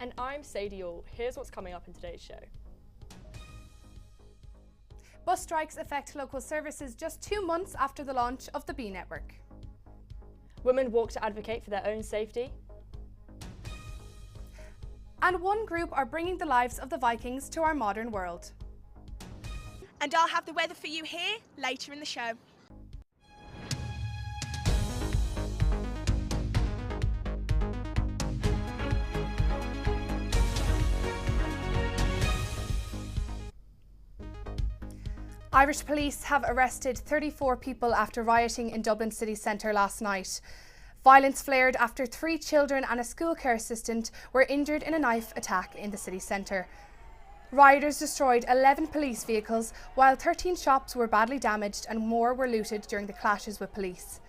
And I'm Sadie All. Here's what's coming up in today's show. Bus strikes affect local services just 2 months after the launch of the B network. Women walk to advocate for their own safety. And one group are bringing the lives of the Vikings to our modern world. And I'll have the weather for you here later in the show. Irish police have arrested 34 people after rioting in Dublin city centre last night. Violence flared after 3 children and a school care assistant were injured in a knife attack in the city centre. Rioters destroyed 11 police vehicles, while 13 shops were badly damaged and more were looted during the clashes with police.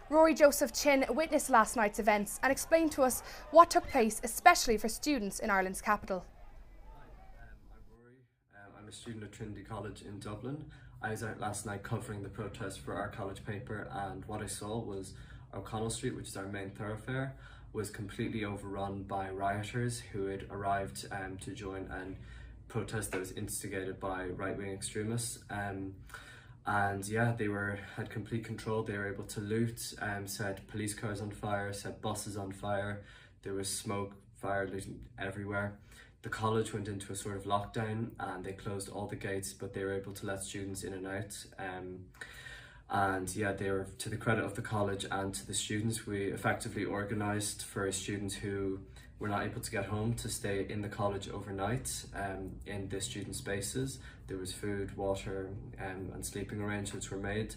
Rory Joseph Chin witnessed last night's events and explained to us what took place, especially for students in Ireland's capital. I'm a student at Trinity College in Dublin. I was out last night covering the protest for our college paper, and what I saw was O'Connell Street, which is our main thoroughfare, was completely overrun by rioters who had arrived to join a protest that was instigated by right-wing extremists. And yeah, they had complete control. They were able to loot, set police cars on fire, set buses on fire. There was smoke, fire looting everywhere. The college went into a sort of lockdown and they closed all the gates, but they were able to let students in and out. And yeah, they were, to the credit of the college and to the students, we effectively organised for students who were not able to get home to stay in the college overnight in the student spaces. There was food, water and sleeping arrangements were made.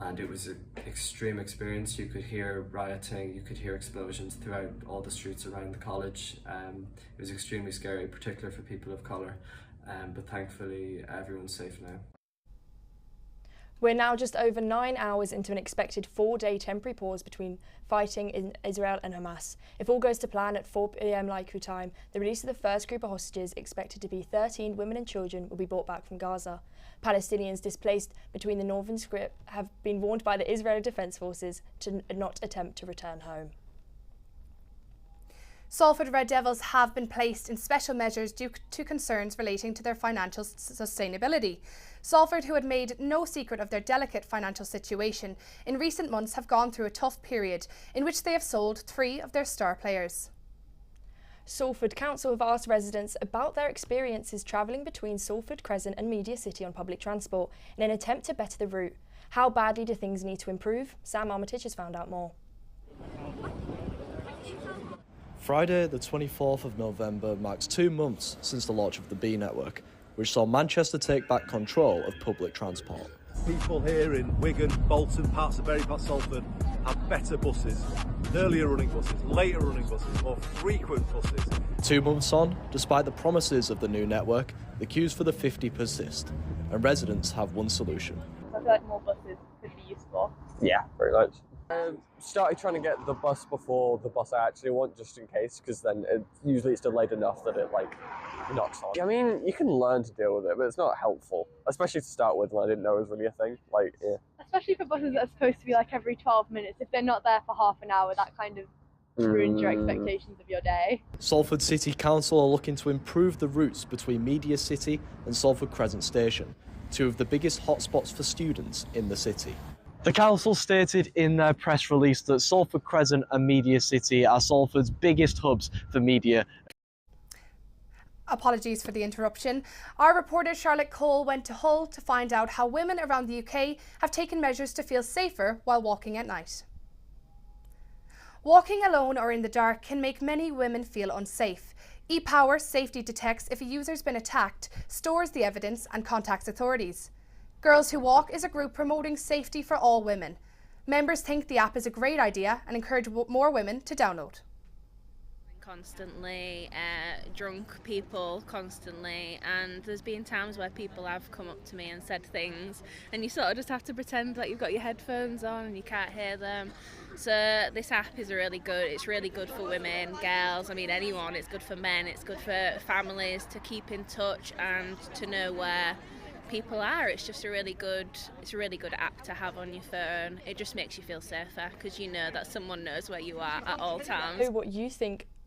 And it was an extreme experience. You could hear rioting, you could hear explosions throughout all the streets around the college. It was extremely scary, particularly for people of colour, but thankfully everyone's safe now. We're now just over 9 hours into an expected 4-day temporary pause between fighting in Israel and Hamas. If all goes to plan at 4 p.m. Laiku time, the release of the first group of hostages, expected to be 13 women and children, will be brought back from Gaza. Palestinians displaced between the northern strip have been warned by the Israeli Defence Forces to not attempt to return home. Salford Red Devils have been placed in special measures due to concerns relating to their financial sustainability. Salford, who had made no secret of their delicate financial situation, in recent months have gone through a tough period in which they have sold 3 of their star players. Salford Council have asked residents about their experiences travelling between Salford, Crescent and Media City on public transport in an attempt to better the route. How badly do things need to improve? Sam Armitage has found out more. Friday the 24th of November marks 2 months since the launch of the B network, which saw Manchester take back control of public transport. People here in Wigan, Bolton, parts of Bury, parts of Salford have better buses, earlier running buses, later running buses, more frequent buses. 2 months on, despite the promises of the new network, the queues for the 50 persist, and residents have one solution. I feel like more buses could be useful. Yeah, very much. Started trying to get the bus before the bus I actually want, just in case, because then usually it's delayed enough that it knocks on. I mean, you can learn to deal with it, but it's not helpful, especially to start with when I didn't know it was really a thing. Yeah. Especially for buses that are supposed to be like every 12 minutes. If they're not there for half an hour, that kind of ruins your expectations of your day. Salford City Council are looking to improve the routes between Media City and Salford Crescent Station, 2 of the biggest hotspots for students in the city. The council stated in their press release that Salford Crescent and Media City are Salford's biggest hubs for media Apologies for the interruption. Our reporter Charlotte Cole went to Hull to find out how women around the UK have taken measures to feel safer while walking at night. Walking alone or in the dark can make many women feel unsafe. ePower Safety detects if a user's been attacked, stores the evidence and contacts authorities. Girls Who Walk is a group promoting safety for all women. Members think the app is a great idea and encourage more women to download. Constantly, drunk people constantly, and there's been times where people have come up to me and said things, and you sort of just have to pretend like you've got your headphones on and you can't hear them. So this app is really good. It's really good for women, girls, I mean anyone. It's good for men, it's good for families to keep in touch and to know where people are. It's just a really good app to have on your phone. It just makes you feel safer because you know that someone knows where you are at all times.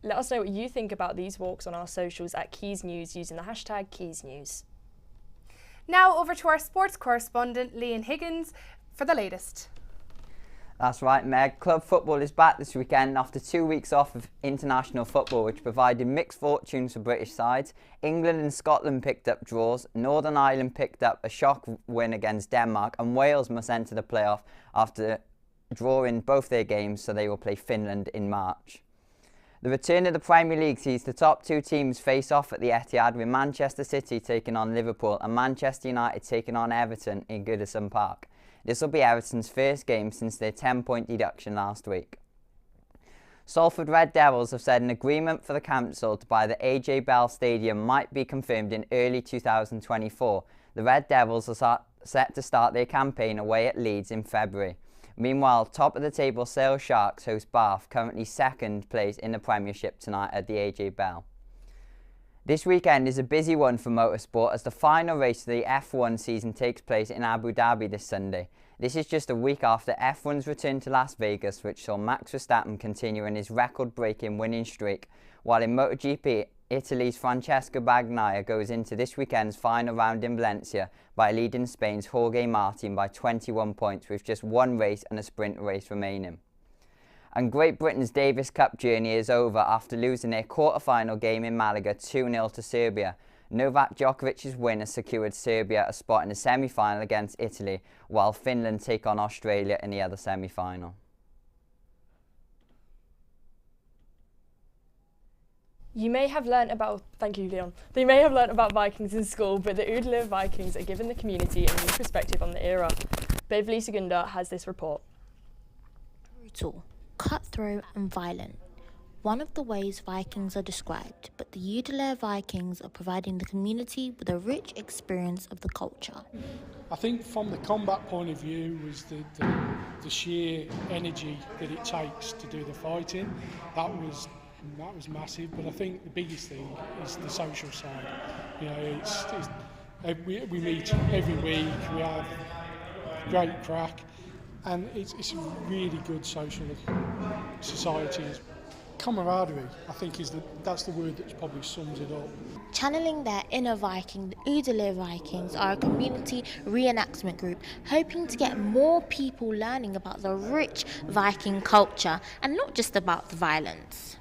Let us know what you think about these walks on our socials at Quays News using the hashtag Quays News. Now over to our sports correspondent Liam Higgins for the latest. That's right, Meg. Club football is back this weekend after 2 weeks off of international football, which provided mixed fortunes for British sides. England and Scotland picked up draws, Northern Ireland picked up a shock win against Denmark, and Wales must enter the playoff after drawing both their games, so they will play Finland in March. The return of the Premier League sees the top two teams face off at the Etihad, with Manchester City taking on Liverpool and Manchester United taking on Everton in Goodison Park. This will be Everton's first game since their 10-point deduction last week. Salford Red Devils have said an agreement for the council to buy the AJ Bell Stadium might be confirmed in early 2024. The Red Devils are set to start their campaign away at Leeds in February. Meanwhile, top of the table Sale Sharks host Bath, currently second place in the Premiership tonight at the AJ Bell. This weekend is a busy one for motorsport as the final race of the F1 season takes place in Abu Dhabi this Sunday. This is just a week after F1's return to Las Vegas, which saw Max Verstappen continuing his record-breaking winning streak, while in MotoGP, Italy's Francesco Bagnaia goes into this weekend's final round in Valencia by leading Spain's Jorge Martin by 21 points with just one race and a sprint race remaining. And Great Britain's Davis Cup journey is over after losing their quarter-final game in Malaga 2-0 to Serbia. Novak Djokovic's win has secured Serbia a spot in the semi-final against Italy, while Finland take on Australia in the other semi-final. You may have learnt about, thank you Leon, they may have learnt about Vikings in school, but the Udler Vikings are giving the community a new perspective on the era. Beverly Segunda has this report. Brutal, cutthroat and violent. One of the ways Vikings are described, but the Udler Vikings are providing the community with a rich experience of the culture. I think from the combat point of view was the sheer energy that it takes to do the fighting. That was massive, but I think the biggest thing is the social side. You know, we meet every week, we have great crack, and it's a really good social society. Camaraderie, I think, that's the word that probably sums it up. Channeling their inner Viking, the Udler Vikings are a community reenactment group hoping to get more people learning about the rich Viking culture and not just about the violence.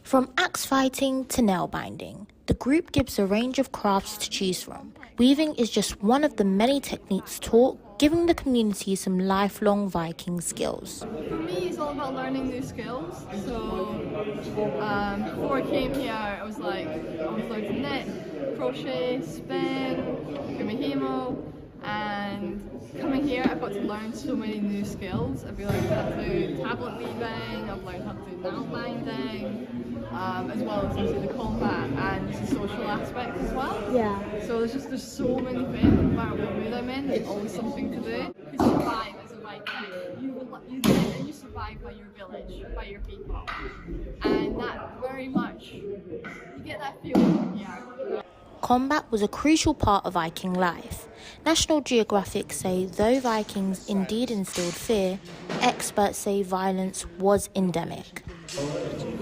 From axe fighting to nail binding, the group gives a range of crafts to choose from. Weaving is just one of the many techniques taught, giving the community some lifelong Viking skills. For me, it's all about learning new skills. So before I came here, I was learning to knit, crochet, spin, himo, and coming here, I've got to learn so many new skills. I've learned how to do tablet weaving, I've learned how to do nail binding, as well as the combat and the social aspect as well. Yeah. So there's so many things, no matter what mood I'm in, there's always something to do. You survive as a Viking. You live and you survive by your village, by your people. And that very much, you get that feeling here. Combat was a crucial part of Viking life. National Geographic say though Vikings indeed instilled fear, experts say violence was endemic.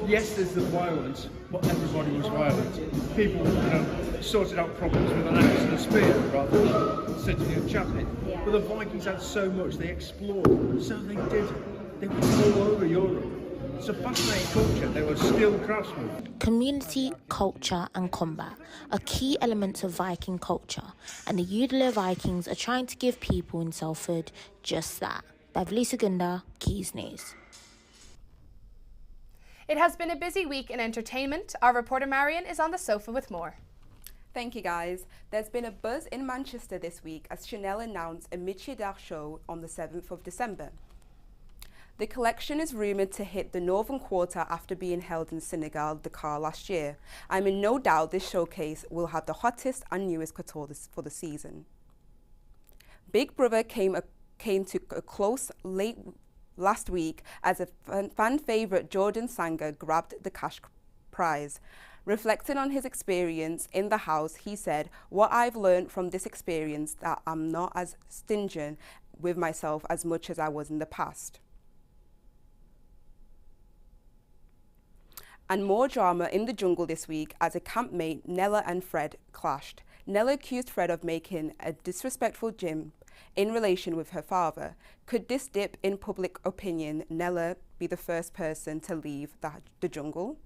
Yes, there's the violence, but everybody was violent. People, sorted out problems with an axe and a spear rather than sitting and chatting. But the Vikings had so much, they explored, so they did. They went all over Europe. It's a fascinating culture. They were skilled craftsmen. Community, culture and combat are key elements of Viking culture, and the Udler Vikings are trying to give people in Salford just that. Beverly Segunda, Quays News. It has been a busy week in entertainment. Our reporter Marion is on the sofa with more. Thank you, guys. There's been a buzz in Manchester this week as Chanel announced a Midshidar show on the 7th of December. The collection is rumoured to hit the Northern Quarter after being held in Senegal, Dakar last year. I'm in no doubt this showcase will have the hottest and newest couture for the season. Big Brother came to a close late last week as a fan favourite Jordan Sanger grabbed the cash prize. Reflecting on his experience in the house, he said, "What I've learned from this experience that I'm not as stingy with myself as much as I was in the past." And more drama in the jungle this week as a campmate, Nella and Fred, clashed. Nella accused Fred of making a disrespectful gym in relation with her father. Could this dip in public opinion Nella be the first person to leave the jungle?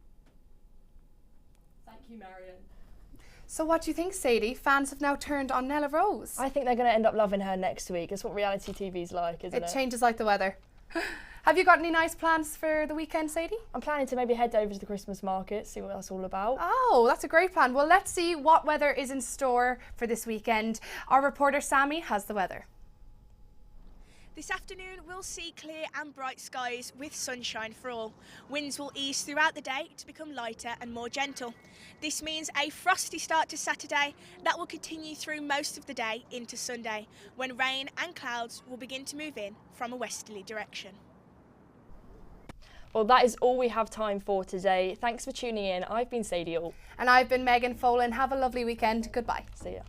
Thank you, Marion. So what do you think, Sadie? Fans have now turned on Nella Rose. I think they're going to end up loving her next week. It's what reality TV's like, isn't it? It changes like the weather. Have you got any nice plans for the weekend, Sadie? I'm planning to maybe head over to the Christmas market, see what that's all about. Oh, that's a great plan. Well, let's see what weather is in store for this weekend. Our reporter Sammy has the weather. This afternoon we'll see clear and bright skies with sunshine for all. Winds will ease throughout the day to become lighter and more gentle. This means a frosty start to Saturday that will continue through most of the day into Sunday, when rain and clouds will begin to move in from a westerly direction. Well, that is all we have time for today. Thanks for tuning in. I've been Sadie All. And I've been Megan Folan. Have a lovely weekend. Goodbye. See ya.